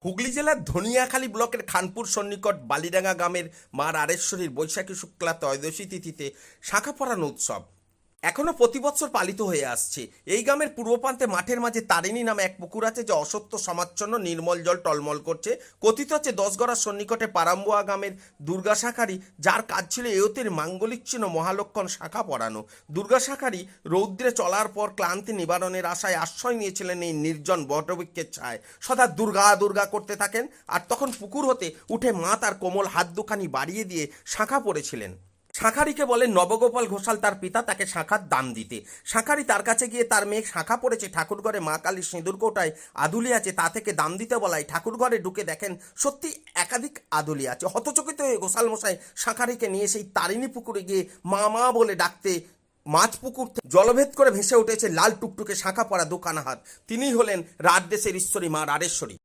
হুগলি জেলার ধনিয়াখালী ব্লকের খানপুর সন্নিকট বালিডাঙ্গা গ্রামের মা রাড়েশ্বরীর বৈশাখী শুক্লা ত্রয়োদশী তিথিতে শাঁখা পরানো উৎসব এখনো প্রতি বছর পালিত হয়ে আসছে। এই গ্রামের পূর্ব প্রান্তে মাঠের মাঝে তারিণী নামে এক পুকুর আছে, যা অসত্য সমাচ্ছন্ন নির্মল জল টলমল করছে। কথিত হচ্ছে দশগড়ার সন্নিকটে পারাম্বুয়া গ্রামের দুর্গা শাঁখারি, যার কাজ ছিল এয়তির মাঙ্গলিক চিহ্ন মহালক্ষণ শাঁখা পরানো। দুর্গা শাঁখারি রৌদ্রে চলার পর ক্লান্তি নিবারণের আশায় আশ্রয় নিয়েছিলেন এই নির্জন বটবৃক্ষের ছায়। সদা দুর্গা দুর্গা করতে থাকেন, আর তখন পুকুর হতে উঠে মা তার কোমল হাত দুখানি বাড়িয়ে দিয়ে শাঁখা পড়েছিলেন। শাঁখারিকে বলেন নবগোপাল ঘোষাল তার পিতা, তাকে শাঁখার দাম দিতে। শাঁখারি তার কাছে গিয়ে তার মেয়ে শাঁখা পড়েছে ঠাকুরঘরে মা কালীর সিঁদুর কৌটায় আদুলি আছে, তা থেকে দাম দিতে বলায় ঠাকুরঘরে ঢুকে দেখেন সত্যি একাধিক আদুলি আছে। হতচকিত হয়ে ঘোষাল মশাই শাঁখারিকে নিয়ে সেই তারিণী পুকুরে গিয়ে মা মা বলে ডাকতে মাছ পুকুর থেকে জলভেদ করে ভেসে উঠেছে লাল টুকটুকে শাঁখা পরা দুখানা হাত। তিনিই হলেন রাজদেশের ঈশ্বরী মা রাড়েশ্বরী।